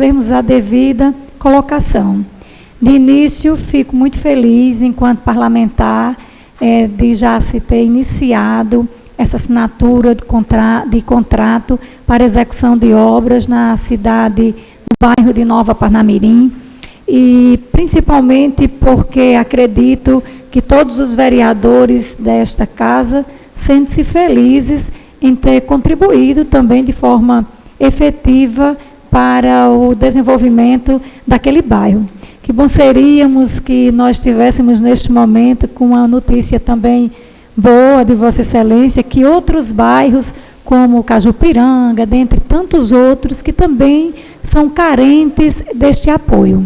fazermos a devida colocação. De início, fico muito feliz, enquanto parlamentar, de já se ter iniciado essa assinatura de contrato para execução de obras na cidade, no bairro de Nova Parnamirim, e principalmente porque acredito que todos os vereadores desta casa sentem-se felizes em ter contribuído também de forma efetiva para o desenvolvimento daquele bairro. Que bom seríamos que nós tivéssemos neste momento com uma notícia também boa de Vossa Excelência, que outros bairros, como Cajupiranga, dentre tantos outros, que também são carentes deste apoio.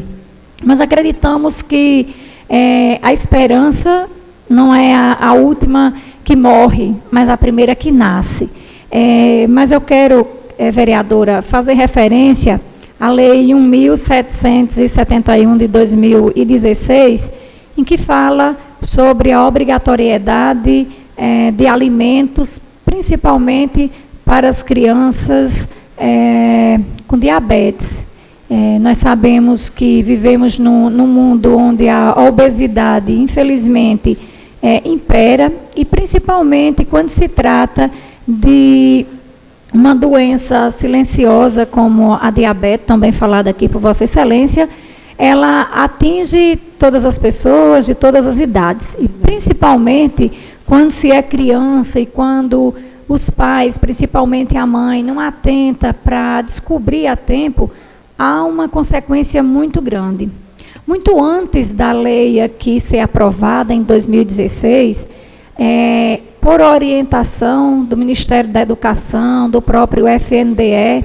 Mas acreditamos que a esperança não é a última que morre, mas a primeira que nasce. Mas eu quero, vereadora, fazer referência à Lei 1.771 de 2016, em que fala sobre a obrigatoriedade de alimentos, principalmente para as crianças com diabetes. Nós sabemos que vivemos num mundo onde a obesidade, infelizmente, impera, e principalmente quando se trata de uma doença silenciosa como a diabetes, também falada aqui por Vossa Excelência, ela atinge todas as pessoas de todas as idades, e principalmente quando se é criança e quando os pais, principalmente a mãe, não atenta para descobrir a tempo, há uma consequência muito grande. Muito antes da lei aqui ser aprovada, em 2016, por orientação do Ministério da Educação, do próprio FNDE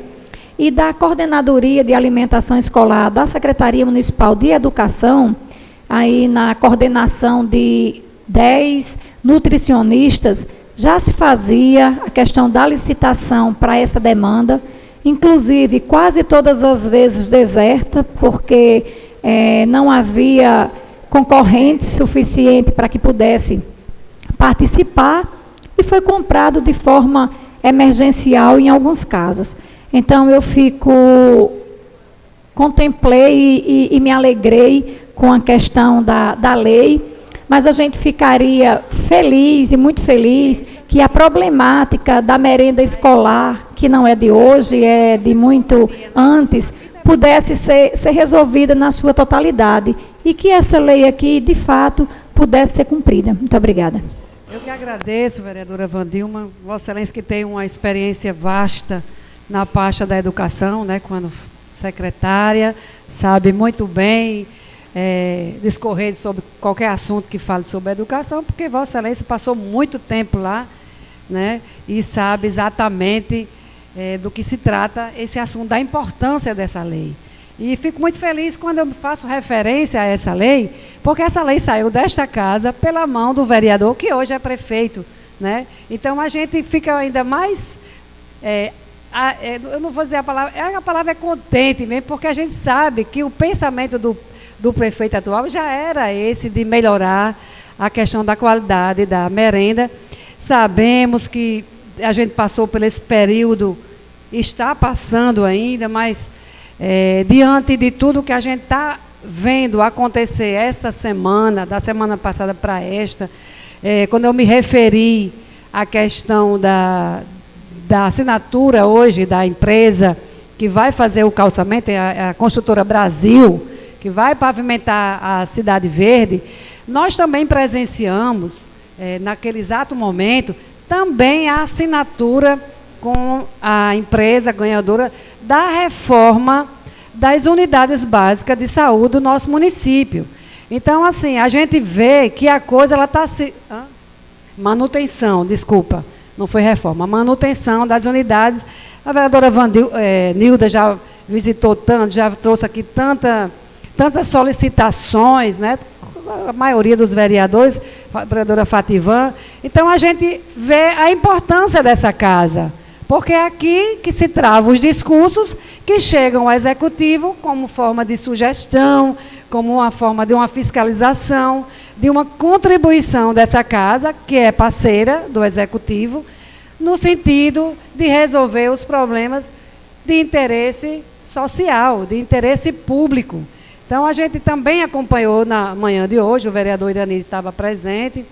e da Coordenadoria de Alimentação Escolar da Secretaria Municipal de Educação, aí na coordenação de 10 nutricionistas, já se fazia a questão da licitação para essa demanda, inclusive quase todas as vezes deserta, porque não havia concorrente suficiente para que pudesse participar, e foi comprado de forma emergencial em alguns casos. Então, eu contemplei e me alegrei com a questão da lei, mas a gente ficaria feliz e muito feliz que a problemática da merenda escolar, que não é de hoje, é de muito antes, pudesse ser resolvida na sua totalidade, e que essa lei aqui, de fato, pudesse ser cumprida. Muito obrigada. Eu que agradeço, vereadora Wandilma, Vossa Excelência, que tem uma experiência vasta na pasta da educação, né, quando secretária, sabe muito bem discorrer sobre qualquer assunto que fale sobre a educação, porque Vossa Excelência passou muito tempo lá, né, e sabe exatamente do que se trata esse assunto, da importância dessa lei. E fico muito feliz quando eu faço referência a essa lei, porque essa lei saiu desta casa pela mão do vereador, que hoje é prefeito, né? Então, a gente fica ainda mais... eu não vou dizer a palavra é contente mesmo, porque a gente sabe que o pensamento do prefeito atual já era esse de melhorar a questão da qualidade da merenda. Sabemos que a gente passou por esse período, está passando ainda, mas... diante de tudo que a gente está vendo acontecer essa semana, da semana passada para esta, quando eu me referi à questão da assinatura hoje da empresa que vai fazer o calçamento, a Construtora Brasil, que vai pavimentar a Cidade Verde, nós também presenciamos, naquele exato momento, também a assinatura com a empresa ganhadora da reforma das unidades básicas de saúde do nosso município. Então, assim, a gente vê que a coisa está se... Manutenção, desculpa, não foi reforma. Manutenção das unidades. A vereadora Nilda já visitou tanto, já trouxe aqui tantas solicitações, né? A maioria dos vereadores, a vereadora Fativan. Então, a gente vê a importância dessa casa, porque é aqui que se travam os discursos que chegam ao executivo como forma de sugestão, como uma forma de uma fiscalização, de uma contribuição dessa casa, que é parceira do executivo, no sentido de resolver os problemas de interesse social, de interesse público. Então, a gente também acompanhou na manhã de hoje, o vereador Irani estava presente,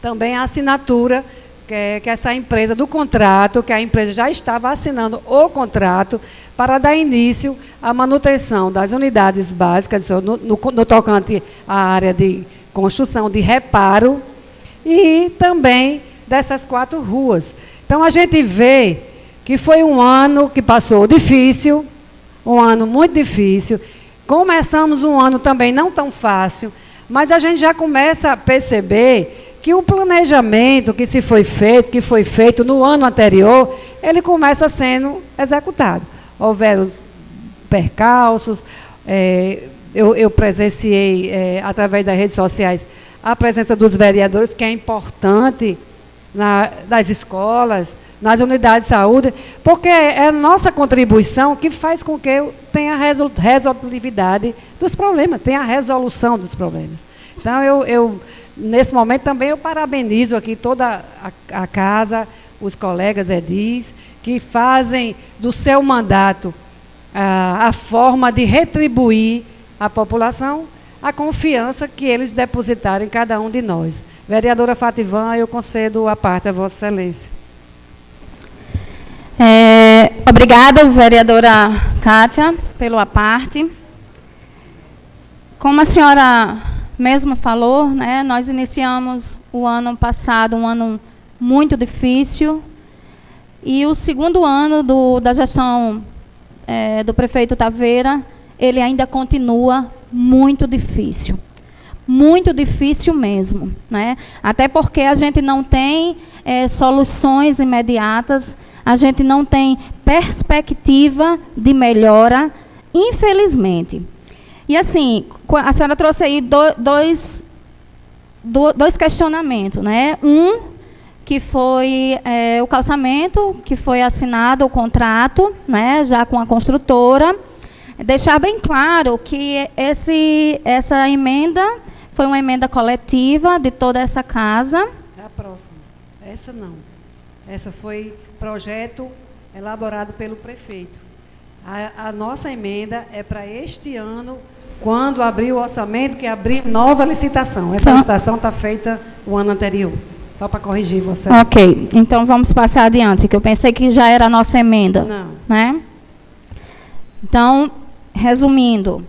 também a assinatura que essa empresa, do contrato, que a empresa já estava assinando o contrato para dar início à manutenção das unidades básicas, no tocante à área de construção, de reparo, e também dessas 4 ruas. Então, a gente vê que foi um ano que passou difícil, um ano muito difícil. Começamos um ano também não tão fácil, mas a gente já começa a perceber que o planejamento que foi feito no ano anterior, ele começa sendo executado. Houveram os percalços, eu presenciei, através das redes sociais, a presença dos vereadores, que é importante nas escolas, nas unidades de saúde, porque é a nossa contribuição que faz com que tenha resolutividade dos problemas, tenha a resolução dos problemas. Então, nesse momento também eu parabenizo aqui toda a casa, os colegas edis, que fazem do seu mandato a forma de retribuir à população a confiança que eles depositaram em cada um de nós. Vereadora Fativan, eu concedo a parte a Vossa Excelência. Obrigada, vereadora Kátia, pelo aparte. Como a senhora mesmo falou, né, nós iniciamos o ano passado, um ano muito difícil, e o segundo ano da gestão do prefeito Taveira, ele ainda continua muito difícil mesmo, né? Até porque a gente não tem soluções imediatas, a gente não tem perspectiva de melhora, infelizmente. E assim, a senhora trouxe aí dois questionamentos, né? Um, que foi o calçamento, que foi assinado o contrato, né, já com a construtora. Deixar bem claro que essa emenda foi uma emenda coletiva de toda essa casa. É a próxima. Essa não. Essa foi projeto elaborado pelo prefeito. A nossa emenda é para este ano, quando abrir o orçamento, que abrir nova licitação. Essa licitação está feita o ano anterior. Só para corrigir você. Ok, então vamos passar adiante, que eu pensei que já era a nossa emenda. Não. Né? Então, resumindo,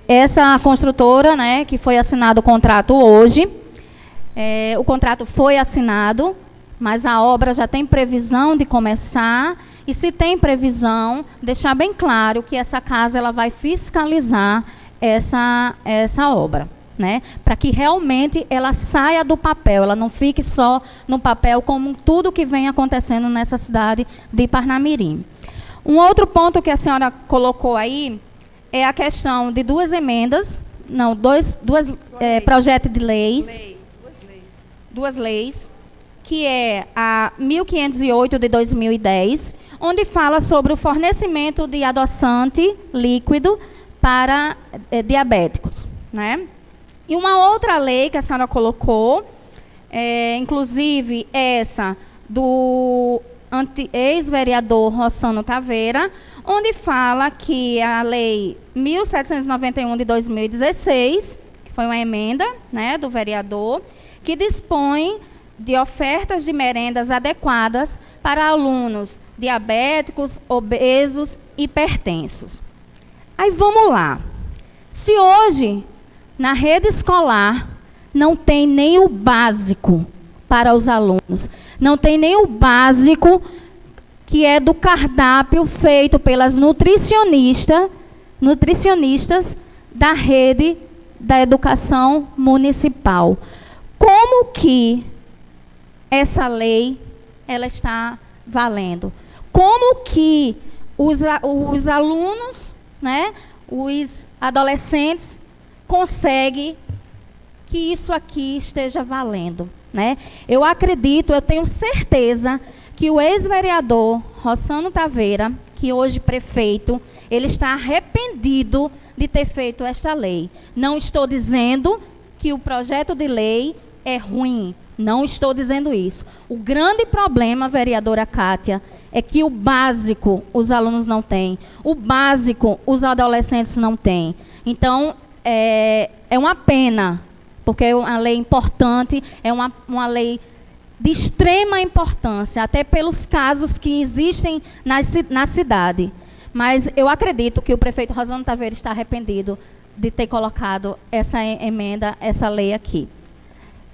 essa construtora, né, que foi assinado o contrato hoje, o contrato foi assinado, mas a obra já tem previsão de começar, e se tem previsão, deixar bem claro que essa casa ela vai fiscalizar essa obra, né, para que realmente ela saia do papel, ela não fique só no papel, como tudo que vem acontecendo nessa cidade de Parnamirim. Um outro ponto que a senhora colocou aí é a questão de dois projetos de leis. Duas leis, que é a 1508 de 2010, onde fala sobre o fornecimento de adoçante líquido para diabéticos, né? E uma outra lei que a senhora colocou, inclusive essa do ex-vereador Rossano Taveira, onde fala que a lei 1791 de 2016, que foi uma emenda, né, do vereador, que dispõe de ofertas de merendas adequadas para alunos diabéticos, obesos e hipertensos. Aí vamos lá. Se hoje, na rede escolar, não tem nem o básico para os alunos, não tem nem o básico que é do cardápio feito pelas nutricionistas da rede da educação municipal. Como que essa lei ela está valendo? Como que os alunos, né, os adolescentes conseguem que isso aqui esteja valendo, né? Eu acredito, eu tenho certeza que o ex-vereador Rossano Taveira, que hoje prefeito, ele está arrependido de ter feito esta lei. Não estou dizendo que o projeto de lei é ruim, não estou dizendo isso. O grande problema, vereadora Kátia, é que o básico os alunos não têm, o básico os adolescentes não têm. Então, é uma pena, porque é uma lei importante, é uma lei de extrema importância, até pelos casos que existem na cidade. Mas eu acredito que o prefeito Rosano Taveira está arrependido de ter colocado essa emenda, essa lei aqui.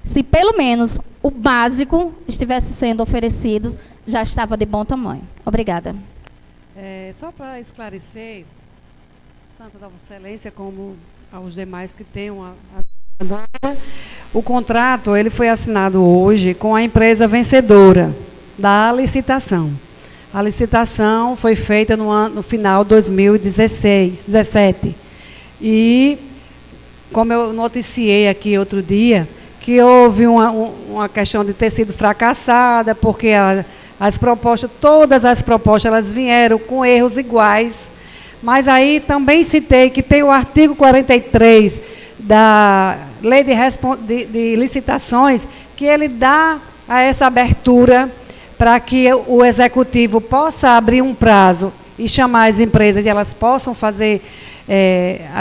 Se pelo menos o básico estivesse sendo oferecido, já estava de bom tamanho. Obrigada. Só para esclarecer, tanto da Vossa Excelência como aos demais que tenham o contrato ele foi assinado hoje com a empresa vencedora da licitação. A licitação foi feita no final de 2017. E, como eu noticiei aqui outro dia, que houve uma questão de ter sido fracassada, porque todas as propostas, elas vieram com erros iguais. Mas aí também citei que tem o artigo 43 da Lei de Licitações, que ele dá a essa abertura para que o Executivo possa abrir um prazo e chamar as empresas e elas possam fazer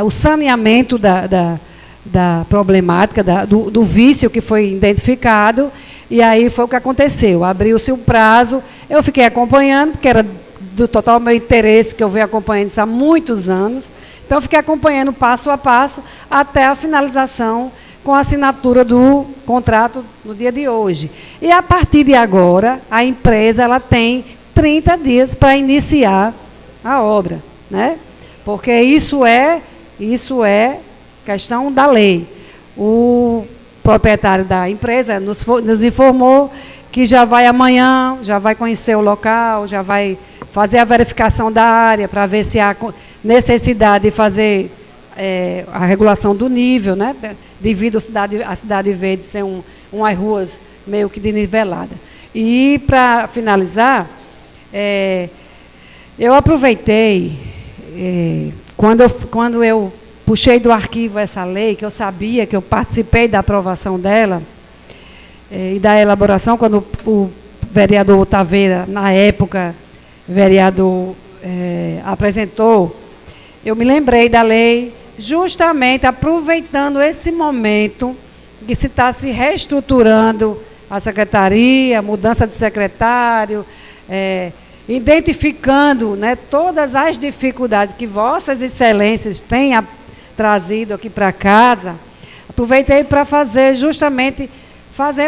o saneamento da problemática, do vício que foi identificado. E aí foi o que aconteceu. Abriu-se o prazo, eu fiquei acompanhando, porque era do total meu interesse, que eu venho acompanhando isso há muitos anos. Então, fiquei acompanhando passo a passo até a finalização com a assinatura do contrato no dia de hoje. E, a partir de agora, a empresa ela tem 30 dias para iniciar a obra, né? Porque isso é questão da lei. O proprietário da empresa nos informou que já vai amanhã, já vai conhecer o local, já vai fazer a verificação da área para ver se há necessidade de fazer a regulação do nível, né? Devido a Cidade Verde ser umas ruas meio que desniveladas. E, para finalizar, eu aproveitei, quando eu puxei do arquivo essa lei, que eu sabia que eu participei da aprovação dela, e da elaboração, quando o vereador Taveira, na época, vereador, apresentou, eu me lembrei da lei, justamente aproveitando esse momento que se está se reestruturando a secretaria, mudança de secretário, identificando, né, todas as dificuldades que Vossas Excelências têm trazido aqui para casa. Aproveitei para fazer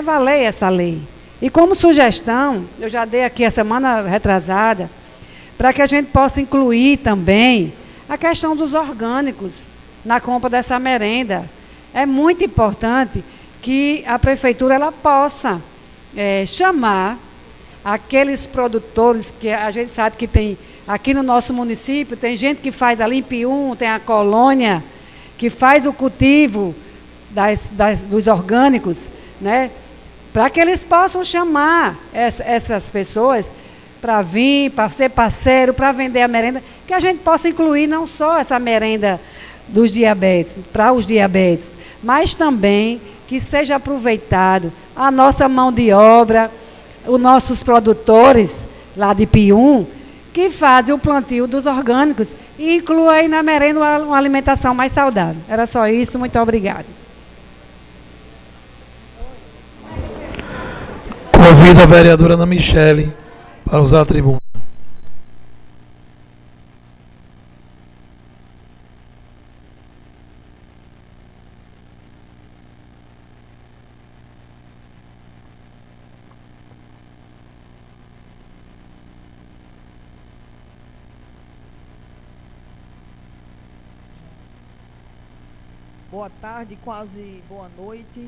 valer essa lei. E como sugestão, eu já dei aqui a semana retrasada, para que a gente possa incluir também a questão dos orgânicos na compra dessa merenda. É muito importante que a prefeitura ela possa chamar aqueles produtores que a gente sabe que tem aqui no nosso município, tem gente que faz ali em Pium, tem a colônia, que faz o cultivo dos orgânicos, né? Para que eles possam chamar essas pessoas para vir, para ser parceiro, para vender a merenda, que a gente possa incluir não só essa merenda dos diabéticos, para os diabéticos, mas também que seja aproveitado a nossa mão de obra, os nossos produtores lá de Pium, que fazem o plantio dos orgânicos e inclua aí na merenda uma alimentação mais saudável. Era só isso, muito obrigada. Convido a vereadora Ana Michele para usar a tribuna. Boa tarde, quase boa noite.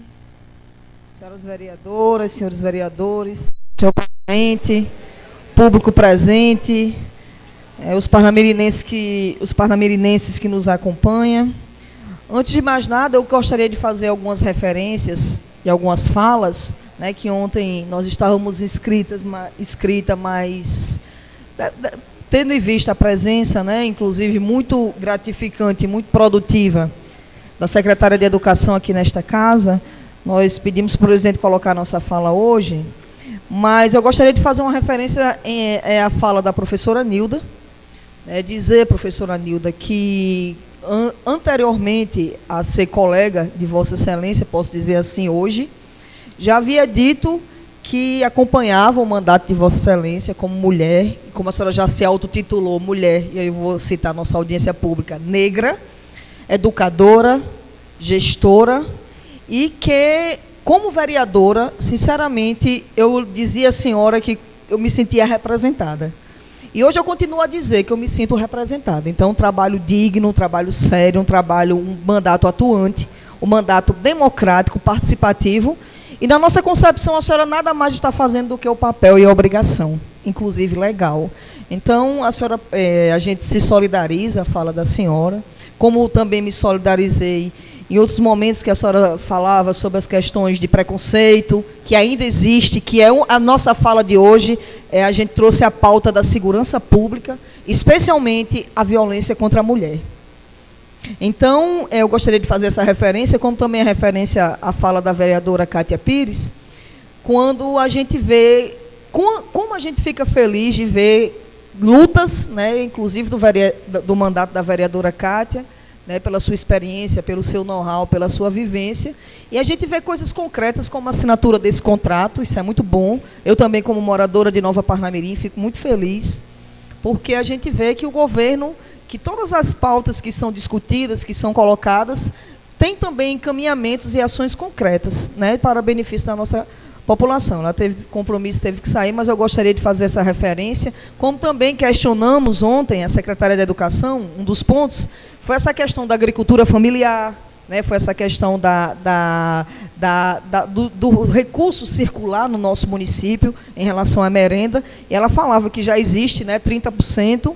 Senhoras vereadoras, senhores vereadores, senhor presidente, público presente, os parnamirinenses que nos acompanham. Antes de mais nada, eu gostaria de fazer algumas referências e algumas falas, né, que ontem nós estávamos inscritas, mas tendo em vista a presença, né, inclusive muito gratificante, muito produtiva, da secretária de Educação aqui nesta casa, nós pedimos para o presidente colocar nossa fala hoje. Mas eu gostaria de fazer uma referência à fala da professora Nilda, dizer, professora Nilda, que anteriormente a ser colega de Vossa Excelência, posso dizer assim hoje, já havia dito que acompanhava o mandato de Vossa Excelência como mulher, como a senhora já se autotitulou mulher, e aí eu vou citar nossa audiência pública, negra, educadora, gestora, e que, como vereadora, sinceramente, eu dizia à senhora que eu me sentia representada. E hoje eu continuo a dizer que eu me sinto representada. Então, um trabalho digno, um trabalho sério, um mandato atuante, um mandato democrático, participativo. E na nossa concepção, a senhora nada mais está fazendo do que o papel e a obrigação, inclusive legal. Então, a gente se solidariza, a fala da senhora, como também me solidarizei em outros momentos que a senhora falava sobre as questões de preconceito, que ainda existe, que é a nossa fala de hoje, a gente trouxe a pauta da segurança pública, especialmente a violência contra a mulher. Então, eu gostaria de fazer essa referência, como também a referência à fala da vereadora Kátia Pires, quando a gente vê, como a gente fica feliz de ver lutas, inclusive do mandato da vereadora Kátia, pela sua experiência, pelo seu know-how, pela sua vivência, e a gente vê coisas concretas como a assinatura desse contrato, isso é muito bom. Eu também, como moradora de Nova Parnamirim, fico muito feliz, porque a gente vê que o governo, que todas as pautas que são discutidas, que são colocadas, tem também encaminhamentos e ações concretas, para benefício da nossa população. Ela teve compromisso, teve que sair, mas eu gostaria de fazer essa referência, como também questionamos ontem a secretária de Educação, um dos pontos foi essa questão da agricultura familiar, foi essa questão do recurso circular no nosso município em relação à merenda, e ela falava que já existe 30%,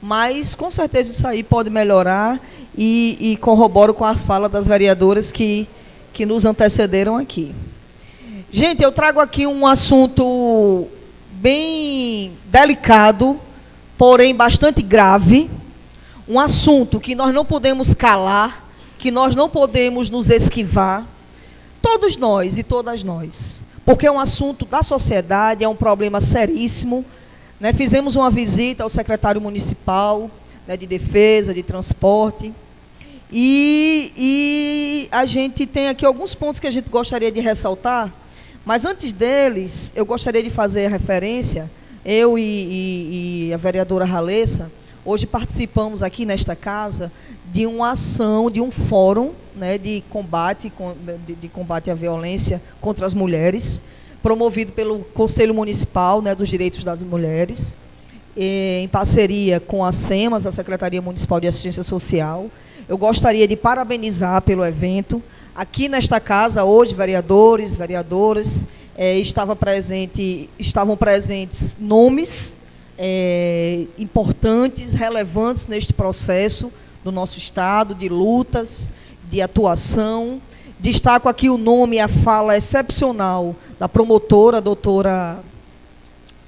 mas com certeza isso aí pode melhorar, e corroboro com a fala das vereadoras que nos antecederam aqui. Gente, eu trago aqui um assunto bem delicado, porém bastante grave, um assunto que nós não podemos calar, que nós não podemos nos esquivar, todos nós e todas nós, porque é um assunto da sociedade, é um problema seríssimo. Fizemos uma visita ao secretário municipal de defesa, de transporte, e a gente tem aqui alguns pontos que a gente gostaria de ressaltar, mas antes deles, eu gostaria de fazer a referência, eu e a vereadora Ralessa, hoje participamos aqui nesta casa de uma ação, de um fórum de combate à violência contra as mulheres, promovido pelo Conselho Municipal dos Direitos das Mulheres, em parceria com a SEMAS, a Secretaria Municipal de Assistência Social. Eu gostaria de parabenizar pelo evento. Aqui nesta casa, hoje, vereadores, vereadoras, estavam presentes nomes importantes, relevantes neste processo do nosso Estado, de lutas, de atuação. Destaco aqui o nome e a fala excepcional da promotora, a doutora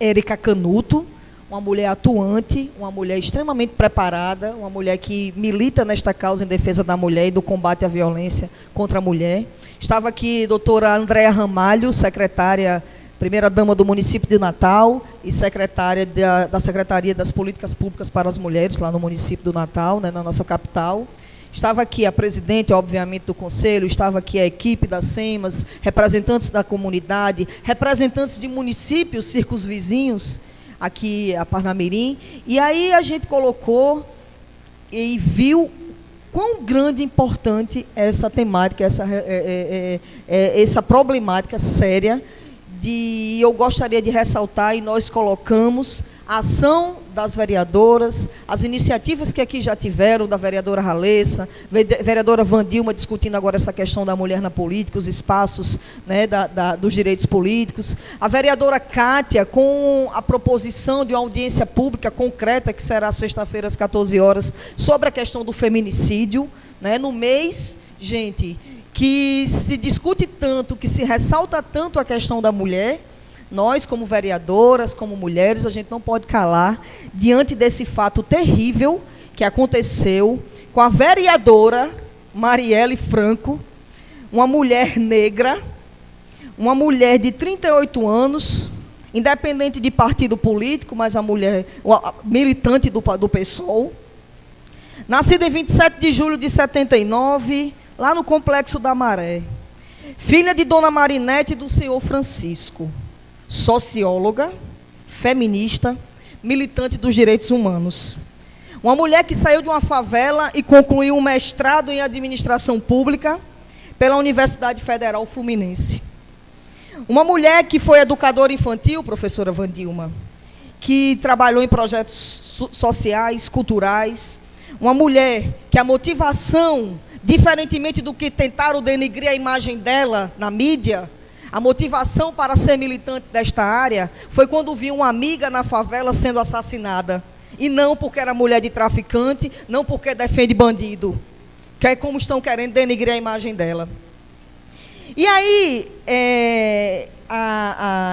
Érica Canuto, uma mulher atuante, uma mulher extremamente preparada, uma mulher que milita nesta causa em defesa da mulher e do combate à violência contra a mulher. Estava aqui a doutora Andréa Ramalho, secretária, primeira-dama do município de Natal e secretária da Secretaria das Políticas Públicas para as Mulheres, lá no município do Natal, na nossa capital. Estava aqui a presidente, obviamente, do Conselho, estava aqui a equipe da SEMAS, representantes da comunidade, representantes de municípios circunvizinhos, aqui a Parnamirim, e aí a gente colocou e viu quão grande e importante é essa temática, essa problemática séria, eu gostaria de ressaltar, e nós colocamos a ação das vereadoras, as iniciativas que aqui já tiveram, da vereadora Ralessa, vereadora Vandilma, discutindo agora essa questão da mulher na política, os espaços dos direitos políticos, a vereadora Kátia, com a proposição de uma audiência pública concreta, que será sexta-feira às 14 horas, sobre a questão do feminicídio, no mês, gente, que se discute tanto, que se ressalta tanto a questão da mulher. Nós, como vereadoras, como mulheres, a gente não pode calar diante desse fato terrível que aconteceu com a vereadora Marielle Franco, uma mulher negra, uma mulher de 38 anos, independente de partido político, mas a mulher militante do PSOL, nascida em 27 de julho de 79, lá no Complexo da Maré. Filha de Dona Marinete e do senhor Francisco. Socióloga, feminista, militante dos direitos humanos. Uma mulher que saiu de uma favela e concluiu um mestrado em administração pública pela Universidade Federal Fluminense. Uma mulher que foi educadora infantil, professora Vandilma, que trabalhou em projetos sociais, culturais. Uma mulher que a motivação, diferentemente do que tentaram denegrir a imagem dela na mídia, a motivação para ser militante desta área foi quando viu uma amiga na favela sendo assassinada. E não porque era mulher de traficante, não porque defende bandido, que é como estão querendo denegrir a imagem dela. E aí,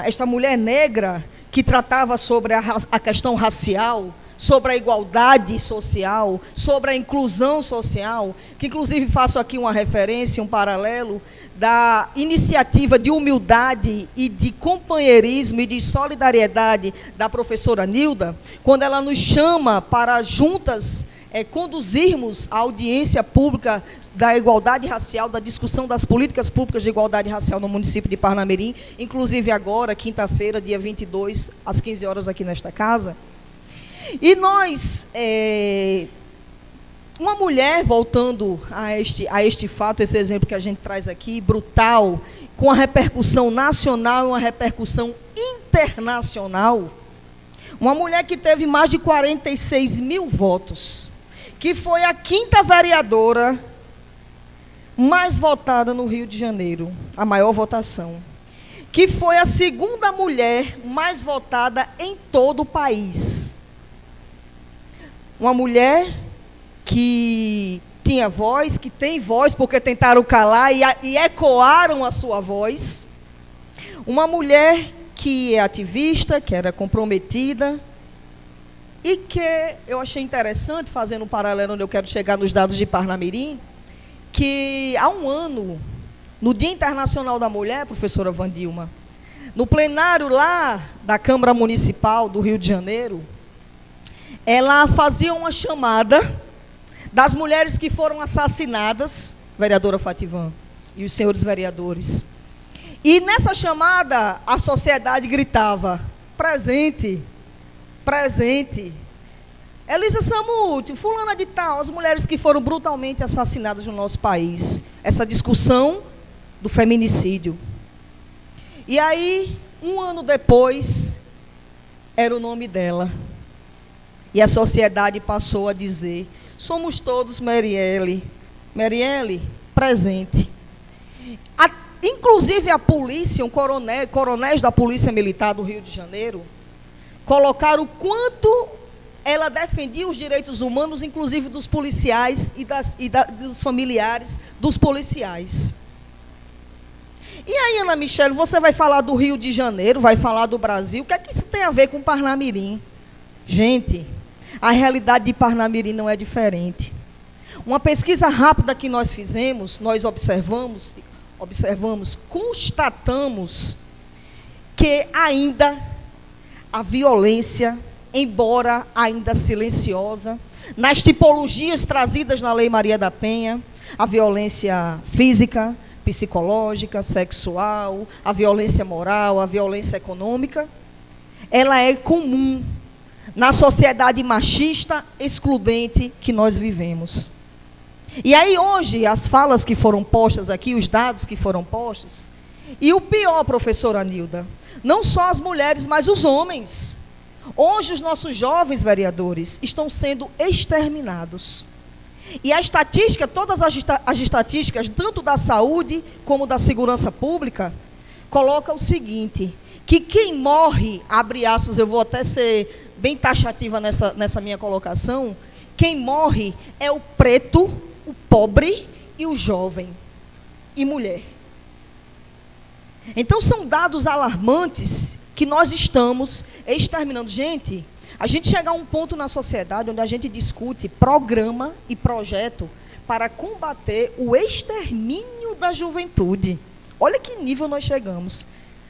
esta mulher negra, que tratava sobre a questão racial, sobre a igualdade social, sobre a inclusão social, que inclusive faço aqui uma referência, um paralelo, da iniciativa de humildade e de companheirismo e de solidariedade da professora Nilda, quando ela nos chama para juntas conduzirmos a audiência pública da igualdade racial, da discussão das políticas públicas de igualdade racial no município de Parnamirim, inclusive agora, quinta-feira, dia 22, às 15 horas, aqui nesta casa. E nós, uma mulher, voltando a este fato, esse exemplo que a gente traz aqui, brutal, com a repercussão nacional e uma repercussão internacional, uma mulher que teve mais de 46 mil votos, que foi a 5ª vereadora mais votada no Rio de Janeiro, a maior votação, que foi a 2ª mulher mais votada em todo o país. Uma mulher que tinha voz, que tem voz, porque tentaram calar e ecoaram a sua voz. Uma mulher que é ativista, que era comprometida, e que eu achei interessante, fazendo um paralelo onde eu quero chegar nos dados de Parnamirim, que há um ano, no Dia Internacional da Mulher, professora Vandilma, no plenário lá da Câmara Municipal do Rio de Janeiro, ela fazia uma chamada das mulheres que foram assassinadas, vereadora Fativan e os senhores vereadores. E nessa chamada, a sociedade gritava, presente, presente. Elisa Samúdio, fulana de tal, as mulheres que foram brutalmente assassinadas no nosso país. Essa discussão do feminicídio. E aí, um ano depois, era o nome dela. E a sociedade passou a dizer, somos todos Marielle. Marielle, presente. Inclusive a polícia, coronéis da Polícia Militar do Rio de Janeiro, colocaram o quanto ela defendia os direitos humanos, inclusive dos policiais dos familiares dos policiais. E aí, Ana Michele, você vai falar do Rio de Janeiro, vai falar do Brasil, o que é que isso tem a ver com Parnamirim? Gente, a realidade de Parnamirim não é diferente. Uma pesquisa rápida que nós fizemos, nós observamos, constatamos que ainda a violência, embora ainda silenciosa, nas tipologias trazidas na Lei Maria da Penha, a violência física, psicológica, sexual, a violência moral, a violência econômica, ela é comum na sociedade machista, excludente que nós vivemos. E aí hoje, as falas que foram postas aqui, os dados que foram postos, e o pior, professora Nilda, não só as mulheres, mas os homens. Hoje os nossos jovens vereadores estão sendo exterminados. E a estatística, todas as estatísticas, tanto da saúde como da segurança pública, colocam o seguinte, que quem morre, abre aspas, eu vou até ser bem taxativa nessa minha colocação, quem morre é o preto, o pobre e o jovem e mulher. Então são dados alarmantes que nós estamos exterminando. Gente, a gente chega a um ponto na sociedade onde a gente discute programa e projeto para combater o extermínio da juventude. Olha que nível nós chegamos.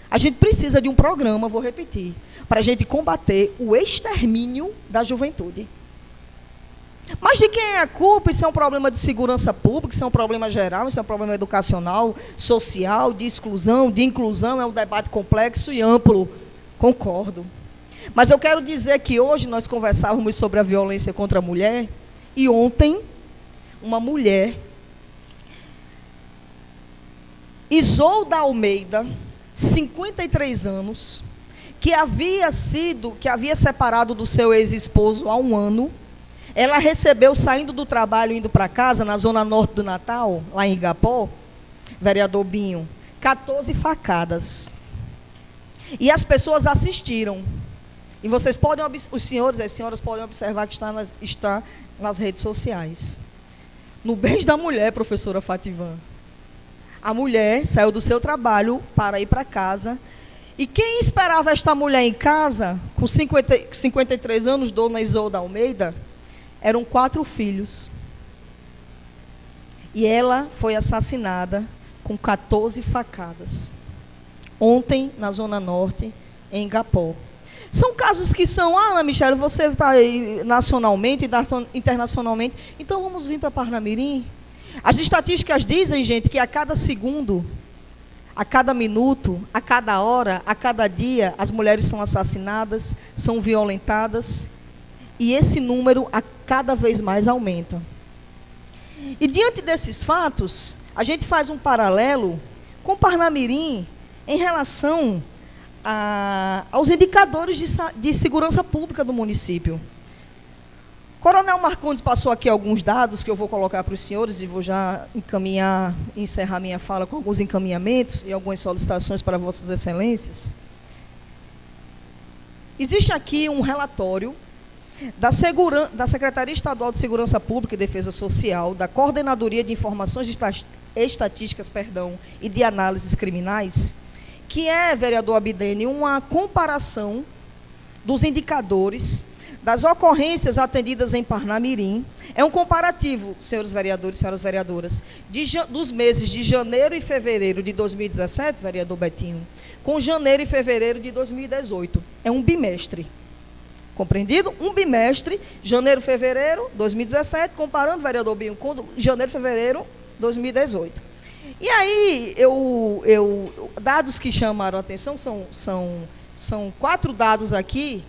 A gente precisa de um programa, vou repetir, para a gente combater o extermínio da juventude. Mas de quem é a culpa? Isso é um problema de segurança pública, isso é um problema geral, isso é um problema educacional, social, de exclusão, de inclusão, é um debate complexo e amplo, concordo. Mas eu quero dizer que hoje nós conversávamos sobre a violência contra a mulher, e ontem, uma mulher, Isolda Almeida, 53 anos, que havia separado do seu ex-esposo há um ano, ela recebeu, saindo do trabalho, indo para casa, na zona norte do Natal, lá em Igapó, vereador Binho, 14 facadas. E as pessoas assistiram. E vocês podem, os senhores e as senhoras podem observar que está nas redes sociais. No mês da mulher, professora Fativan, a mulher saiu do seu trabalho para ir para casa. E quem esperava esta mulher em casa, com 53 anos, dona Isolda Almeida, eram 4 filhos. E ela foi assassinada com 14 facadas. Ontem, na Zona Norte, em Igapó. São casos que são, Ana Michele, você está aí nacionalmente e internacionalmente, então vamos vir para Parnamirim? As estatísticas dizem, gente, que a cada segundo, a cada minuto, a cada hora, a cada dia, as mulheres são assassinadas, são violentadas, e esse número a cada vez mais aumenta. E diante desses fatos, a gente faz um paralelo com Parnamirim em relação aos indicadores de segurança pública do município. Coronel Marcondes passou aqui alguns dados que eu vou colocar para os senhores e vou já encerrar minha fala com alguns encaminhamentos e algumas solicitações para vossas excelências. Existe aqui um relatório da Secretaria Estadual de Segurança Pública e Defesa Social, da Coordenadoria de Informações Estatísticas e de Análises Criminais, que é, vereador Abidene, uma comparação dos indicadores das ocorrências atendidas em Parnamirim. É um comparativo, senhores vereadores e senhoras vereadoras, dos meses de janeiro e fevereiro de 2017, vereador Betinho, com janeiro e fevereiro de 2018. É um bimestre. Compreendido? Um bimestre, janeiro e fevereiro 2017, comparando, vereador Binho, com janeiro e fevereiro 2018. E aí, dados que chamaram a atenção, são 4 dados aqui,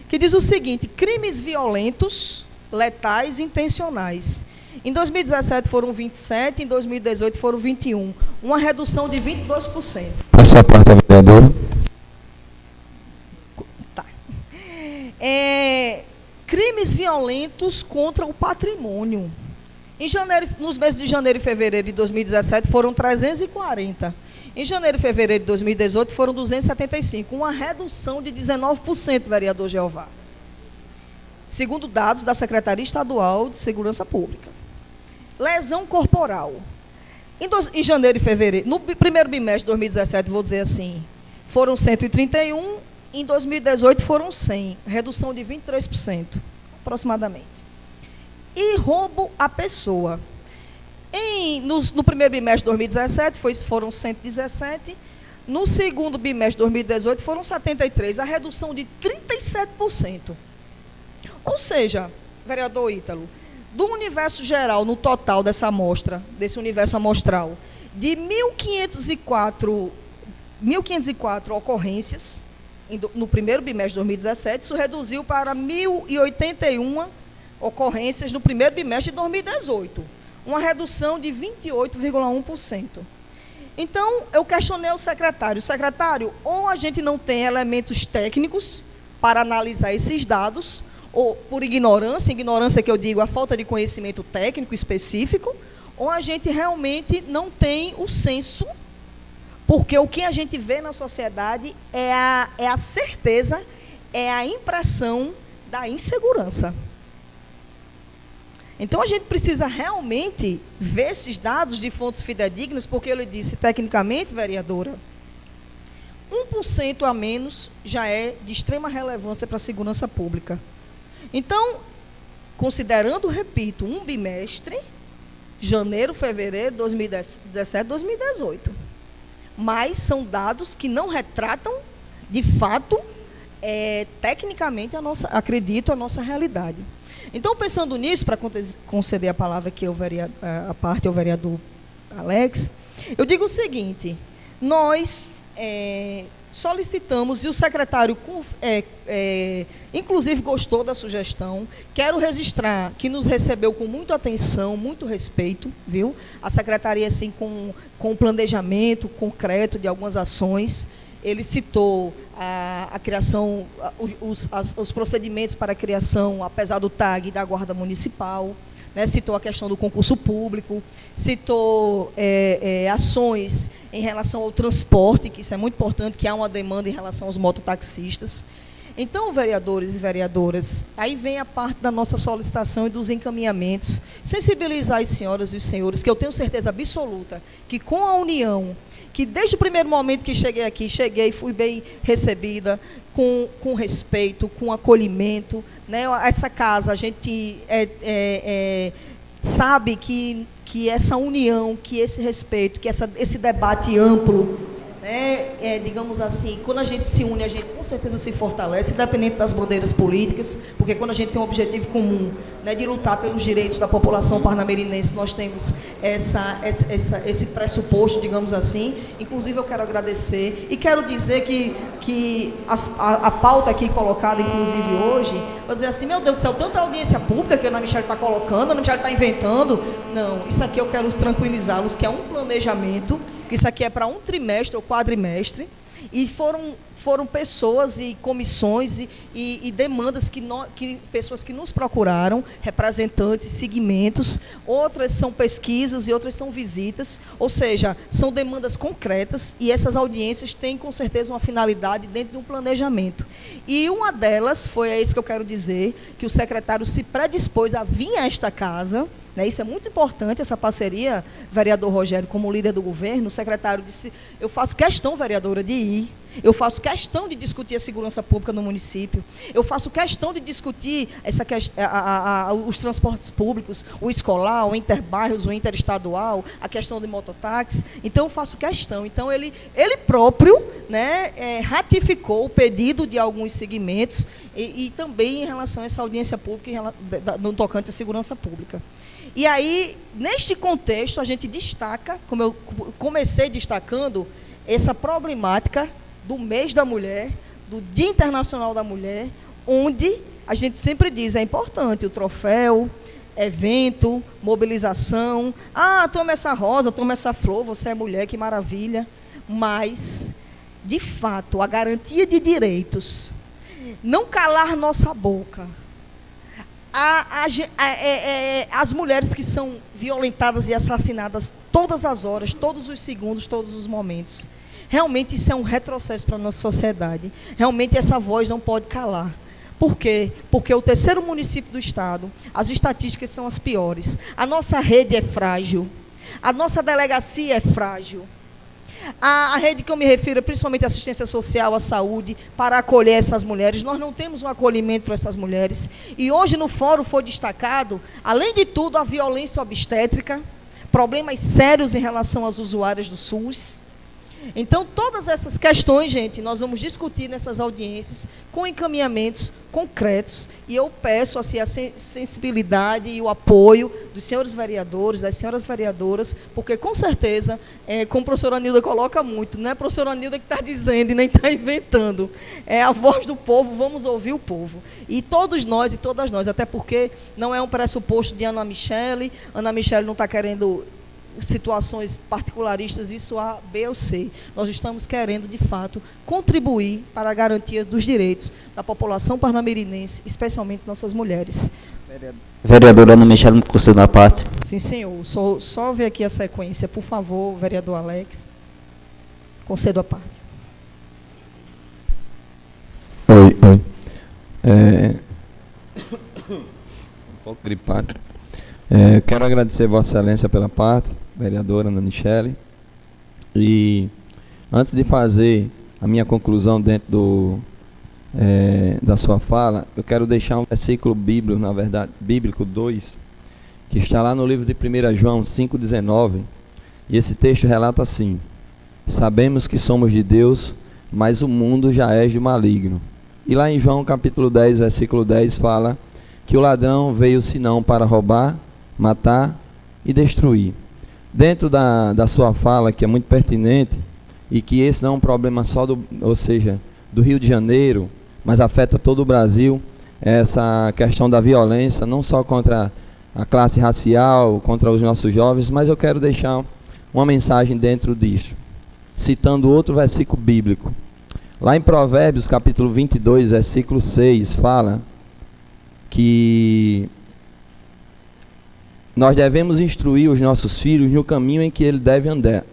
que diz o seguinte: crimes violentos, letais, intencionais. Em 2017 foram 27, em 2018 foram 21. Uma redução de 22%. Passa a parte, vereadora. Tá. Crimes violentos contra o patrimônio. Nos meses de janeiro e fevereiro de 2017 foram 340. Em janeiro e fevereiro de 2018 foram 275. Uma redução de 19%, vereador Jeová. Segundo dados da Secretaria Estadual de Segurança Pública. Lesão corporal. Em janeiro e fevereiro, no primeiro bimestre de 2017, vou dizer assim, foram 131, em 2018 foram 100, redução de 23%, aproximadamente. E roubo à pessoa. No primeiro bimestre de 2017 foram 117, no segundo bimestre de 2018 foram 73, a redução de 37%. Ou seja, vereador Ítalo, do universo geral, no total dessa amostra, desse universo amostral, de 1.504 ocorrências no primeiro bimestre de 2017, isso reduziu para 1.081 ocorrências no primeiro bimestre de 2018, uma redução de 28,1%. Então, eu questionei o secretário. Secretário, ou a gente não tem elementos técnicos para analisar esses dados, ou por ignorância que eu digo, a falta de conhecimento técnico específico, ou a gente realmente não tem o senso, porque o que a gente vê na sociedade é a certeza, é a impressão da insegurança. Então, a gente precisa realmente ver esses dados de fontes fidedignas, porque eu lhe disse, tecnicamente, vereadora, 1% a menos já é de extrema relevância para a segurança pública. Então, considerando, repito, um bimestre, janeiro, fevereiro, 2017, 2018. mas são dados que não retratam, de fato, tecnicamente, acredito, a nossa realidade. Então, pensando nisso, para conceder a palavra aqui ao vereador Alex, eu digo o seguinte: nós solicitamos, e o secretário, inclusive, gostou da sugestão. Quero registrar que nos recebeu com muita atenção, muito respeito, viu? A secretaria, assim, com planejamento concreto de algumas ações. Ele citou a criação, os procedimentos para a criação, apesar do TAG, da Guarda Municipal, né? Citou a questão do concurso público, citou ações em relação ao transporte, que isso é muito importante, que há uma demanda em relação aos mototaxistas. Então, vereadores e vereadoras, aí vem a parte da nossa solicitação e dos encaminhamentos, sensibilizar as senhoras e os senhores, que eu tenho certeza absoluta que com a união, que desde o primeiro momento que cheguei aqui, fui bem recebida, com respeito, com acolhimento, né? Essa casa, a gente sabe que essa união, que esse respeito, que esse debate amplo, né? Digamos assim, quando a gente se une, a gente com certeza se fortalece, independente das bandeiras políticas, porque quando a gente tem um objetivo comum, né, de lutar pelos direitos da população parnamirinense, nós temos esse pressuposto, digamos assim. Inclusive, eu quero agradecer e quero dizer que a pauta aqui colocada, inclusive hoje, vou dizer assim: meu Deus do céu, tanta audiência pública que a Ana Michele está colocando, a Ana Michele está inventando. Não, isso aqui eu quero tranquilizá-los, que é um planejamento, que isso aqui é para um trimestre ou quadrimestre, e foram pessoas e comissões e demandas que pessoas que nos procuraram, representantes, segmentos, outras são pesquisas e outras são visitas, ou seja, são demandas concretas, e essas audiências têm com certeza uma finalidade dentro de um planejamento. E uma delas foi, isso que eu quero dizer, que o secretário se predispôs a vir a esta casa, né? Isso é muito importante, essa parceria, vereador Rogério, como líder do governo. O secretário disse: eu faço questão, vereadora, de ir, eu faço questão de discutir a segurança pública no município, eu faço questão de discutir os transportes públicos, o escolar, o interbairros, o interestadual, a questão de mototáxi. Então, eu faço questão. Então, ele próprio, né, ratificou o pedido de alguns segmentos e também em relação a essa audiência pública no tocante à segurança pública. E aí, neste contexto, a gente destaca, como eu comecei destacando, essa problemática do mês da mulher, do Dia Internacional da Mulher, onde a gente sempre diz, é importante o troféu, evento, mobilização. Ah, toma essa rosa, toma essa flor, você é mulher, que maravilha. Mas, de fato, a garantia de direitos, não calar nossa boca. As mulheres que são violentadas e assassinadas todas as horas, todos os segundos, todos os momentos. Realmente isso é um retrocesso para a nossa sociedade. Realmente essa voz não pode calar. Por quê? Porque o terceiro município do estado, as estatísticas são as piores. A nossa rede é frágil. A nossa delegacia é frágil. A rede que eu me refiro, principalmente a assistência social, a saúde, para acolher essas mulheres. Nós não temos um acolhimento para essas mulheres. E hoje no fórum foi destacado, além de tudo, a violência obstétrica, problemas sérios em relação às usuárias do SUS. Então, todas essas questões, gente, nós vamos discutir nessas audiências com encaminhamentos concretos, e eu peço assim, a sensibilidade e o apoio dos senhores vereadores, das senhoras vereadoras, porque, com certeza, como a professora Nilda coloca muito, não é a professora Nilda que está dizendo e nem está inventando, é a voz do povo, vamos ouvir o povo. E todos nós e todas nós, até porque não é um pressuposto de Ana Michele não está querendo situações particularistas, isso A, B ou C. Nós estamos querendo, de fato, contribuir para a garantia dos direitos da população parnamirinense, especialmente nossas mulheres. Vereadora Ana Michele, me conceda a parte. Sim, senhor. Só ver aqui a sequência, por favor, vereador Alex. Concedo a parte. Oi. Um pouco gripado. Quero agradecer Vossa Excelência pela parte, vereadora Ana Michele. E antes de fazer a minha conclusão dentro da sua fala, eu quero deixar um versículo bíblico 2, que está lá no livro de 1 João 5,19, e esse texto relata assim: sabemos que somos de Deus, mas o mundo já é do maligno. E lá em João capítulo 10, versículo 10, fala que o ladrão veio senão para roubar, matar e destruir. Dentro da sua fala, que é muito pertinente, e que esse não é um problema só do Rio de Janeiro, mas afeta todo o Brasil, essa questão da violência, não só contra a classe racial, contra os nossos jovens, mas eu quero deixar uma mensagem dentro disso, citando outro versículo bíblico. Lá em Provérbios, capítulo 22, versículo 6, fala que nós devemos instruir os nossos filhos no caminho em que ele deve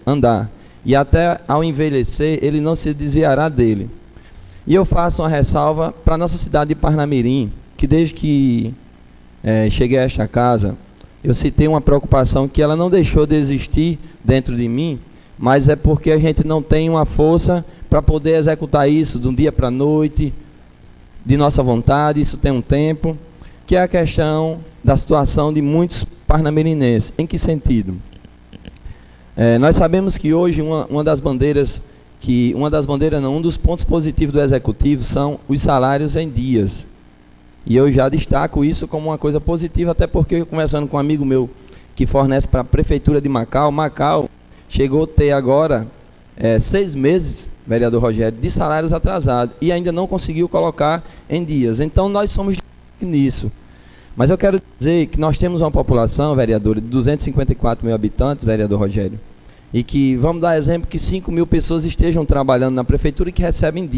andar, e até ao envelhecer ele não se desviará dele. E eu faço uma ressalva para a nossa cidade de Parnamirim, que desde que cheguei a esta casa, eu citei uma preocupação que ela não deixou de existir dentro de mim, mas é porque a gente não tem uma força para poder executar isso de um dia para a noite, de nossa vontade. Isso tem um tempo, que é a questão da situação de muitos parnamirinenses. Em que sentido? Nós sabemos que hoje um dos pontos positivos do executivo são os salários em dias. E eu já destaco isso como uma coisa positiva, até porque, conversando com um amigo meu que fornece para a prefeitura de Macau, Macau chegou a ter agora 6 meses, vereador Rogério, de salários atrasados, e ainda não conseguiu colocar em dias. Então nós somos nisso. Mas eu quero dizer que nós temos uma população, vereador, de 254 mil habitantes, vereador Rogério, e que, vamos dar exemplo, que 5 mil pessoas estejam trabalhando na prefeitura e que recebem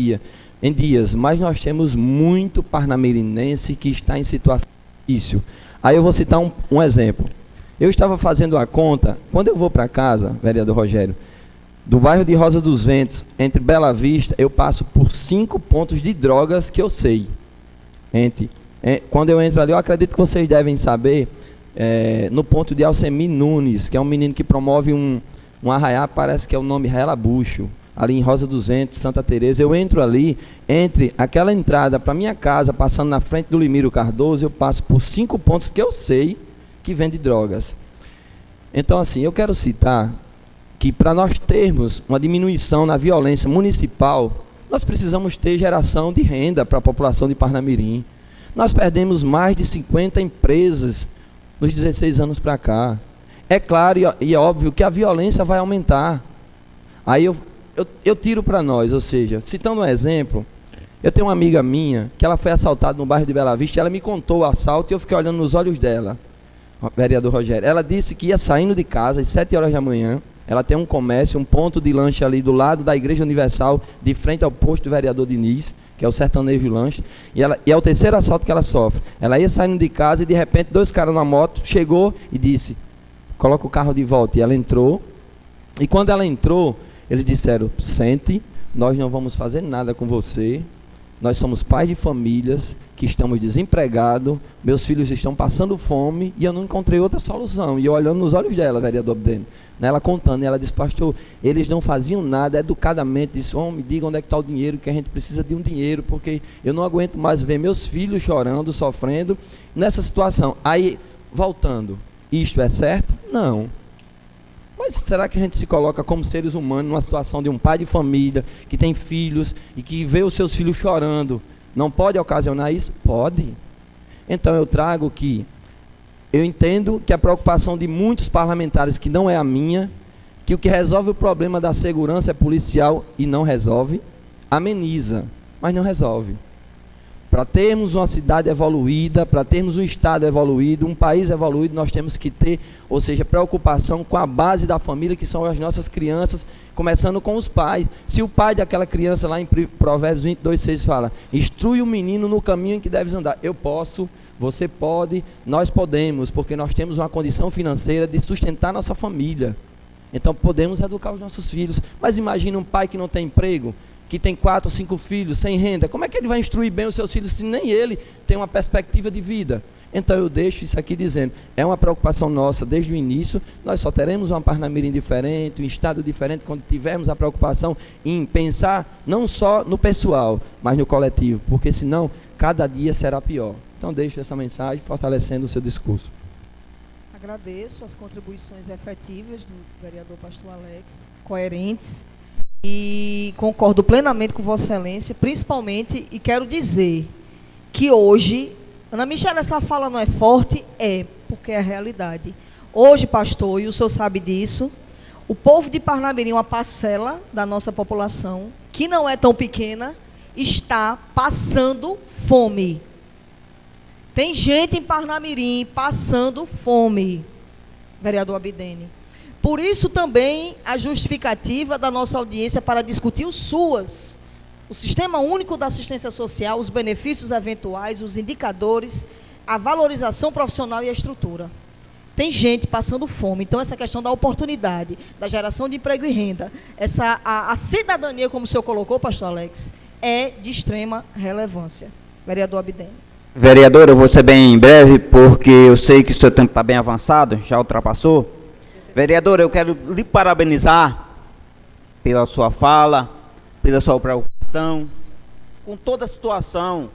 em dias, mas nós temos muito parnamirinense que está em situação difícil. Aí eu vou citar um exemplo. Eu estava fazendo a conta, quando eu vou para casa, vereador Rogério, do bairro de Rosa dos Ventos, entre Bela Vista, eu passo por 5 pontos de drogas que eu sei. Quando eu entro ali, eu acredito que vocês devem saber, no ponto de Alcemir Nunes, que é um menino que promove um arraiá, parece que é o nome Relabucho, ali em Rosa dos Ventos, Santa Teresa. Eu entro ali, entre aquela entrada para minha casa, passando na frente do Limiro Cardoso, eu passo por 5 pontos que eu sei que vende drogas. Então, assim, eu quero citar que para nós termos uma diminuição na violência municipal, nós precisamos ter geração de renda para a população de Parnamirim. Nós perdemos mais de 50 empresas nos 16 anos para cá. É claro e é óbvio que a violência vai aumentar. Aí eu tiro para nós, ou seja, citando um exemplo, eu tenho uma amiga minha que ela foi assaltada no bairro de Bela Vista, ela me contou o assalto e eu fiquei olhando nos olhos dela, vereador Rogério. Ela disse que ia saindo de casa às 7 horas da manhã, ela tem um comércio, um ponto de lanche ali do lado da Igreja Universal, de frente ao posto do vereador Diniz, que é o Sertanejo Lanche, e é o terceiro assalto que ela sofre. Ela ia saindo de casa e de repente 2 caras na moto chegou e disse: coloca o carro de volta. E ela entrou, e quando ela entrou, eles disseram: sente, nós não vamos fazer nada com você, nós somos pais de famílias que estamos desempregados, meus filhos estão passando fome e eu não encontrei outra solução. E eu olhando nos olhos dela, vereador Abdênio, ela contando, e ela disse: pastor, eles não faziam nada educadamente, disse: me diga onde é que está o dinheiro, que a gente precisa de um dinheiro, porque eu não aguento mais ver meus filhos chorando, sofrendo, nessa situação. Aí, voltando, isto é certo? Não. Mas será que a gente se coloca como seres humanos numa situação de um pai de família que tem filhos e que vê os seus filhos chorando? Não pode ocasionar isso? Pode. Então eu trago que eu entendo que a preocupação de muitos parlamentares, que não é a minha, que o que resolve o problema da segurança é policial e não resolve, ameniza, mas não resolve. Para termos uma cidade evoluída, para termos um estado evoluído, um país evoluído, nós temos que ter, ou seja, preocupação com a base da família, que são as nossas crianças, começando com os pais. Se o pai daquela criança, lá em Provérbios 22:6 fala: instrui o menino no caminho em que deves andar. Eu posso, você pode, nós podemos, porque nós temos uma condição financeira de sustentar nossa família. Então podemos educar os nossos filhos. Mas imagine um pai que não tem emprego, que tem 4 ou 5 filhos sem renda. Como é que ele vai instruir bem os seus filhos se nem ele tem uma perspectiva de vida? Então eu deixo isso aqui dizendo, é uma preocupação nossa desde o início. Nós só teremos uma Parnamirim diferente, um estado diferente, quando tivermos a preocupação em pensar não só no pessoal, mas no coletivo, porque senão cada dia será pior. Então deixo essa mensagem fortalecendo o seu discurso. Agradeço as contribuições efetivas do vereador pastor Alex, coerentes, E concordo plenamente com Vossa Excelência, principalmente, e quero dizer que hoje, Ana Michele, essa fala não é forte? É, porque é a realidade. Hoje, pastor, e o senhor sabe disso, o povo de Parnamirim, uma parcela da nossa população, que não é tão pequena, está passando fome. Tem gente em Parnamirim passando fome, vereador Abidene. Por isso também a justificativa da nossa audiência para discutir o SUAS, o Sistema Único da Assistência Social, os benefícios eventuais, os indicadores, a valorização profissional e a estrutura. Tem gente passando fome, então essa questão da oportunidade, da geração de emprego e renda, a cidadania, como o senhor colocou, pastor Alex, é de extrema relevância. Vereador Abidene. Vereador, eu vou ser bem breve, porque eu sei que o seu tempo está bem avançado, já ultrapassou. Vereador, eu quero lhe parabenizar pela sua fala, pela sua preocupação, com toda a situação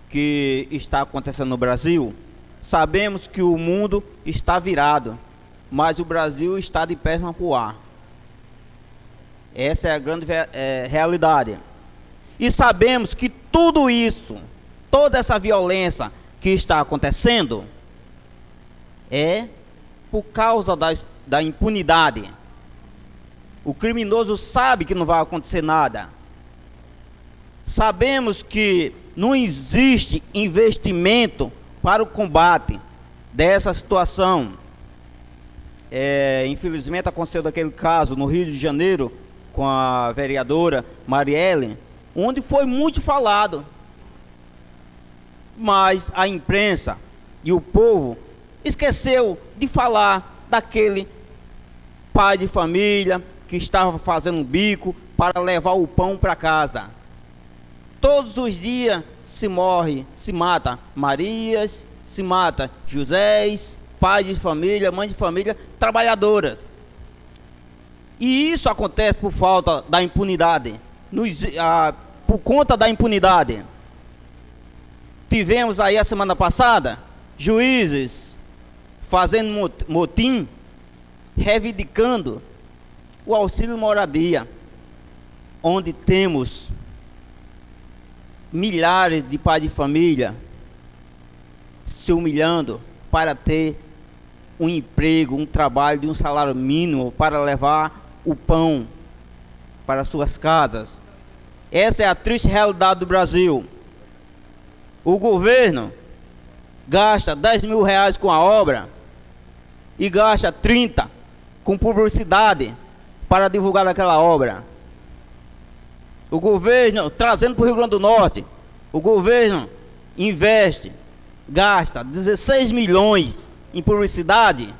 que está acontecendo no Brasil. Sabemos que o mundo está virado, mas o Brasil está de perna pro ar. Essa é a grande realidade. E sabemos que tudo isso, toda essa violência que está acontecendo, é por causa da impunidade. O criminoso sabe que não vai acontecer nada. Sabemos que não existe investimento para o combate dessa situação. Infelizmente aconteceu daquele caso no Rio de Janeiro com a vereadora Marielle, onde foi muito falado, mas a imprensa e o povo esqueceu de falar daquele pai de família que estava fazendo bico para levar o pão para casa. Todos os dias se mata Marias, se mata Josés, pai de família, mãe de família, trabalhadoras. E isso acontece por falta da impunidade, por conta da impunidade. Tivemos aí a semana passada juízes fazendo motim, reivindicando o auxílio moradia, onde temos milhares de pais de família se humilhando para ter um emprego, um trabalho de um salário mínimo para levar o pão para suas casas. Essa é a triste realidade do Brasil. O governo gasta 10 mil reais com a obra e gasta 30 com publicidade para divulgar aquela obra. O governo, trazendo para o Rio Grande do Norte, o governo investe, gasta 16 milhões em publicidade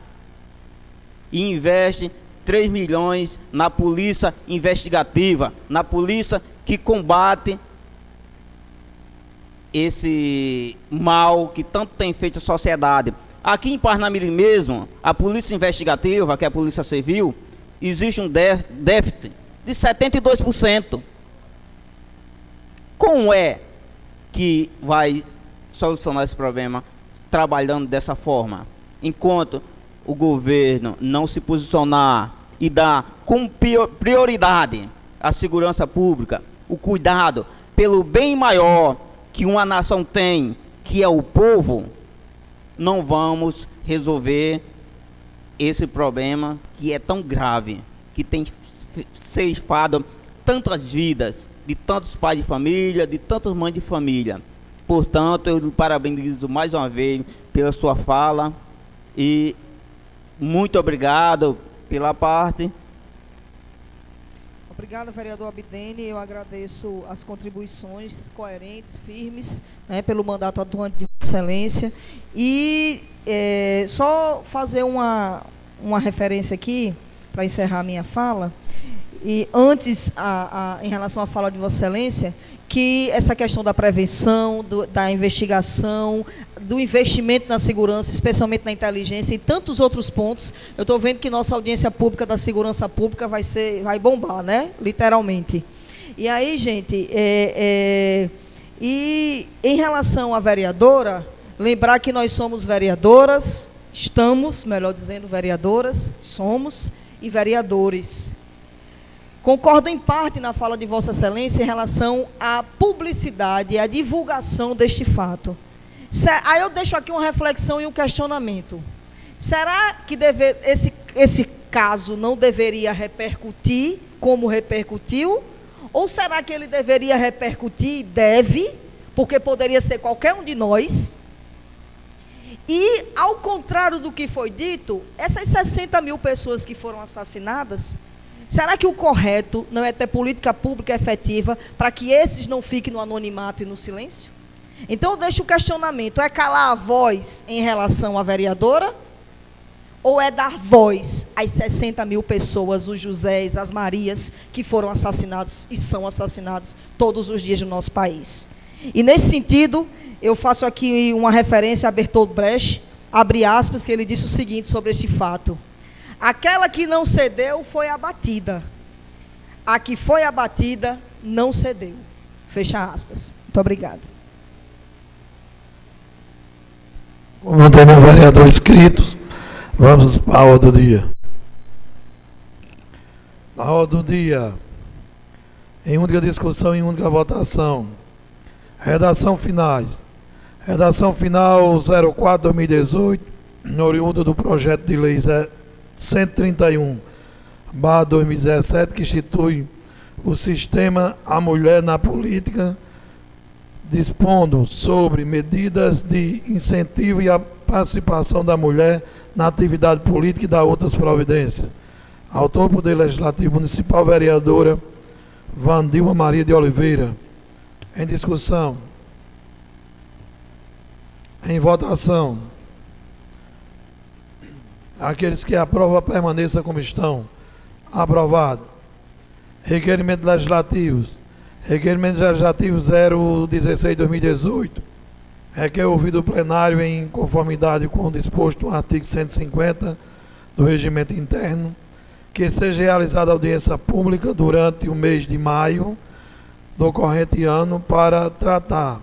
e investe 3 milhões na polícia investigativa, na polícia que combate esse mal que tanto tem feito a sociedade. Aqui em Parnamirim mesmo, a polícia investigativa, que é a polícia civil, existe um déficit de 72%. Como é que vai solucionar esse problema trabalhando dessa forma? Enquanto o governo não se posicionar e dar com prioridade a segurança pública, o cuidado pelo bem maior que uma nação tem, que é o povo, não vamos resolver esse problema que é tão grave, que tem ceifado tantas vidas de tantos pais de família, de tantas mães de família. Portanto, eu lhe parabenizo mais uma vez pela sua fala e muito obrigado pela parte. Obrigada, vereador Abidene. Eu agradeço as contribuições coerentes, firmes, né, pelo mandato atuante de Vossa Excelência. E só fazer uma referência aqui, para encerrar a minha fala. E antes, em relação à fala de Vossa Excelência, que essa questão da prevenção, da investigação, do investimento na segurança, especialmente na inteligência e tantos outros pontos, eu estou vendo que nossa audiência pública da segurança pública vai bombar, né? Literalmente. E aí, gente, e em relação à vereadora, lembrar que nós somos vereadoras, melhor dizendo, vereadoras, somos, e vereadores. Concordo em parte na fala de Vossa Excelência em relação à publicidade e à divulgação deste fato. Aí eu deixo aqui uma reflexão e um questionamento. Será que esse caso não deveria repercutir como repercutiu? Ou será que ele deveria repercutir e deve, porque poderia ser qualquer um de nós? E, ao contrário do que foi dito, essas 60 mil pessoas que foram assassinadas, será que o correto não é ter política pública efetiva para que esses não fiquem no anonimato e no silêncio? Então, eu deixo o questionamento: é calar a voz em relação à vereadora? Ou é dar voz às 60 mil pessoas, os Josés, as Marias, que foram assassinados e são assassinados todos os dias no nosso país? E, nesse sentido, eu faço aqui uma referência a Bertolt Brecht, abre aspas, que ele disse o seguinte sobre este fato: aquela que não cedeu foi abatida, a que foi abatida não cedeu. Fecha aspas. Muito obrigada. Como tem um vereador inscritos, vamos à ordem do dia. Na ordem do dia, em única discussão e única votação. Redação finais. Redação final 04/2018, oriunda do projeto de lei 131/2017, que institui o sistema A Mulher na Política, dispondo sobre medidas de incentivo e a participação da mulher na atividade política e da outras providências. Autor, Poder Legislativo Municipal, vereadora Wandilma Maria de Oliveira. Em discussão. Em votação. Aqueles que aprovam, permaneçam como estão. Aprovado. Requerimentos legislativos. Requerimento legislativo 016/2018. Requer ouvido o plenário em conformidade com o disposto no artigo 150 do Regimento Interno, que seja realizada audiência pública durante o mês de maio do corrente ano para tratar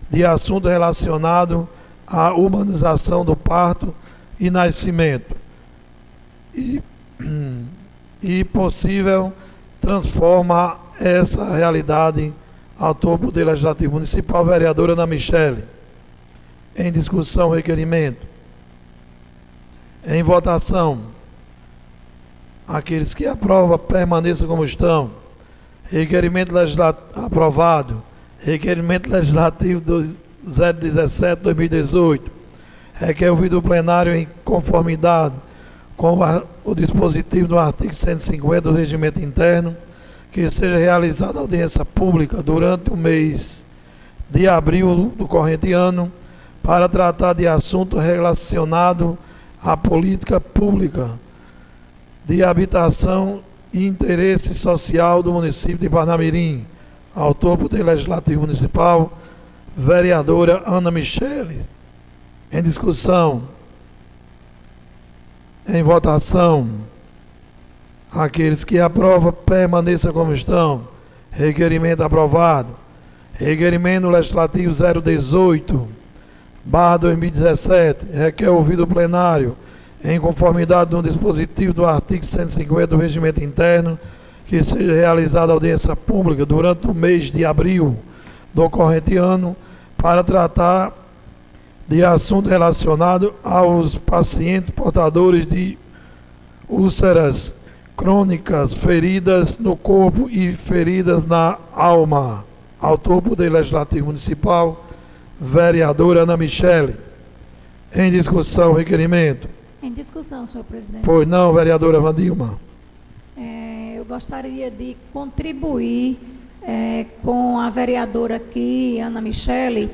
de assunto relacionado à humanização do parto e nascimento e possível transformar essa realidade. Autor, Poder Legislativo Municipal, vereadora Ana Michele. Em discussão, requerimento. Em votação. Aqueles que aprovam, permaneçam como estão. Requerimento legislativo aprovado. Requerimento legislativo 017/2018. Requer ouvido o plenário em conformidade com o dispositivo do artigo 150 do Regimento Interno, que seja realizada audiência pública durante o mês de abril do corrente ano para tratar de assunto relacionado à política pública de habitação e interesse social do município de Parnamirim. Autor, Poder Legislativo Municipal, vereadora Ana Michele. Em discussão. Em votação. Aqueles que aprovam, permaneçam como estão. Requerimento aprovado. Requerimento legislativo 018/2017. Requer ouvido o plenário em conformidade no dispositivo do artigo 150 do Regimento Interno, que seja realizada audiência pública durante o mês de abril do corrente ano para tratar de assunto relacionado aos pacientes portadores de úlceras crônicas, feridas no corpo e feridas na alma. Autor, Poder Legislativo Municipal, vereadora Ana Michele. Em discussão, requerimento. Em discussão, senhor presidente. Pois não, vereadora Wandilma. Eu gostaria de contribuir com a vereadora aqui, Ana Michele,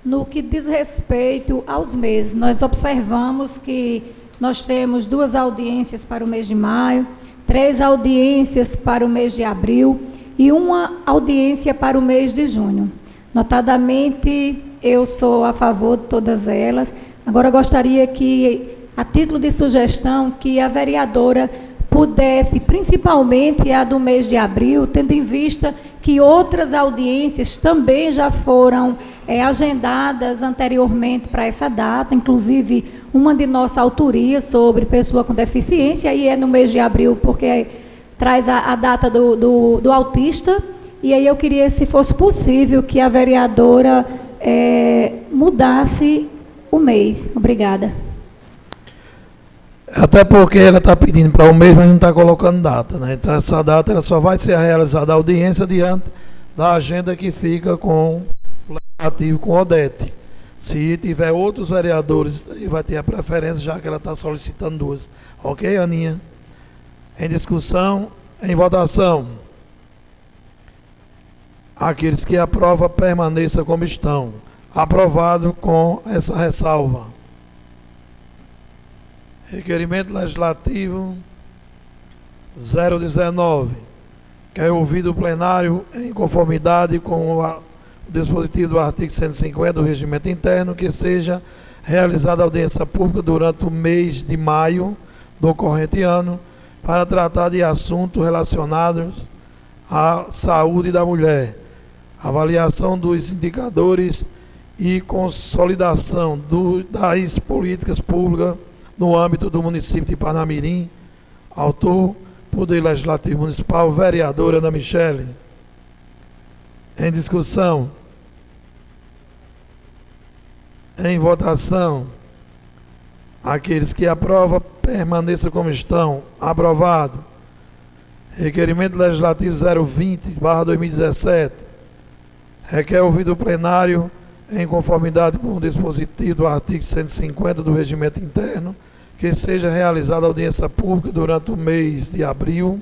no que diz respeito aos meses. Nós observamos que nós temos 2 audiências para o mês de maio, 3 audiências para o mês de abril e 1 audiência para o mês de junho. Notadamente, eu sou a favor de todas elas. Agora, gostaria que, a título de sugestão, que a vereadora pudesse, principalmente a do mês de abril, tendo em vista que outras audiências também já foram agendadas anteriormente para essa data, inclusive uma de nossa autoria sobre pessoa com deficiência, e é no mês de abril, porque traz a data do autista, e aí eu queria, se fosse possível, que a vereadora mudasse o mês. Obrigada. Até porque ela está pedindo para o mês, mas não está colocando data, né? Então essa data ela só vai ser realizada a audiência diante da agenda que fica com o legislativo, com Odete. Se tiver outros vereadores, ele vai ter a preferência, já que ela está solicitando duas. Ok, Aninha? Em discussão, em votação. Aqueles que aprovam, permaneçam como estão. Aprovado com essa ressalva. Requerimento legislativo 019, que é ouvido o plenário em conformidade com o dispositivo do artigo 150 do Regimento Interno, que seja realizada audiência pública durante o mês de maio do corrente ano, para tratar de assuntos relacionados à saúde da mulher, avaliação dos indicadores e consolidação das políticas públicas no âmbito do município de Parnamirim. Autor, Poder Legislativo Municipal, vereadora Ana Michele. Em discussão. Em votação. Aqueles que aprovam, permaneçam como estão. Aprovado. Requerimento Legislativo 020/2017. Requer ouvido o plenário em conformidade com o dispositivo do artigo 150 do Regimento Interno, que seja realizada audiência pública durante o mês de abril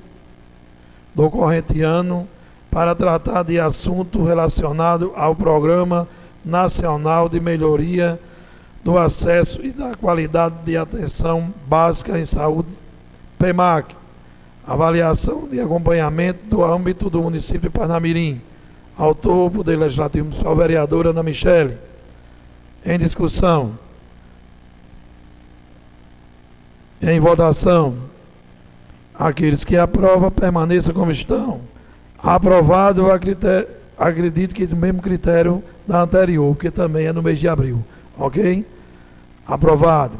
do corrente ano, para tratar de assunto relacionado ao Programa Nacional de Melhoria do Acesso e da Qualidade de Atenção Básica em Saúde, PEMAC, avaliação de acompanhamento do âmbito do município de Parnamirim. Autor, Poder Legislativo Municipal, vereadora Ana Michele. Em discussão. Em votação. Aqueles que aprovam, permaneçam como estão. Aprovado, acredito que do mesmo critério da anterior, que também é no mês de abril. Ok? Aprovado.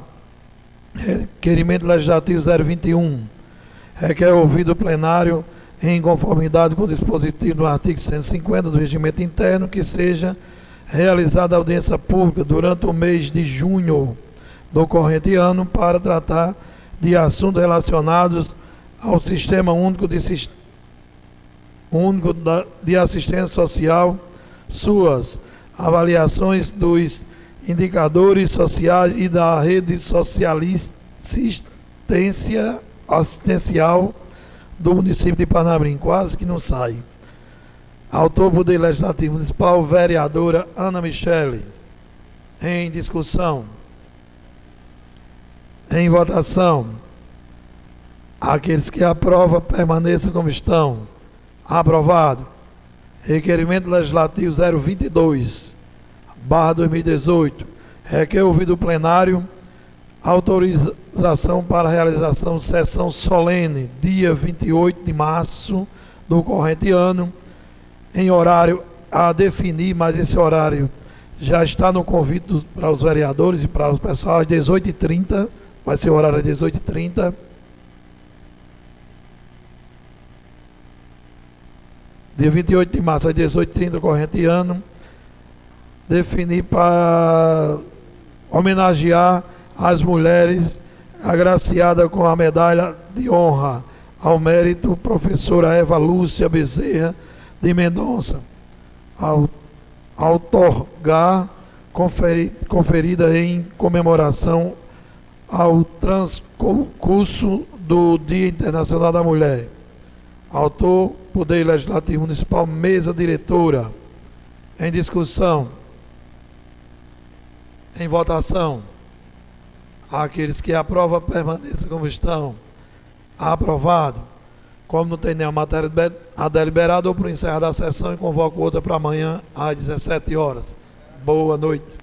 Requerimento Legislativo 021. Requer ouvido o plenário em conformidade com o dispositivo do artigo 150 do Regimento Interno, que seja realizada audiência pública durante o mês de junho do corrente ano, para tratar de assuntos relacionados ao Sistema Único de Assistência Social, suas avaliações dos indicadores sociais e da rede assistencial do município de Parnamirim. Quase que não sai. Autor, Poder Legislativo Municipal, vereadora Ana Michele. Em discussão. Em votação. Aqueles que aprovam, permaneçam como estão. Aprovado. Requerimento Legislativo 022/2018. Requer ouvido o plenário autorização para a realização de sessão solene, dia 28 de março do corrente ano, em horário a definir, mas esse horário já está no convite para os vereadores e para o pessoal, às 18h30, vai ser o horário às 18h30. Dia 28 de março, às 18h30 do corrente ano, definir para homenagear as mulheres agraciadas com a medalha de honra ao mérito professora Eva Lúcia Bezerra de Mendonça, ao outorgar conferida em comemoração ao transcurso do Dia Internacional da Mulher. Autor, Poder Legislativo Municipal, mesa diretora. Em discussão. Em votação. Aqueles que aprovam, permaneçam como estão. Aprovado. Como não tem nenhuma matéria a deliberada, ou por encerrar a sessão, e convoco outra para amanhã às 17 horas. Boa noite.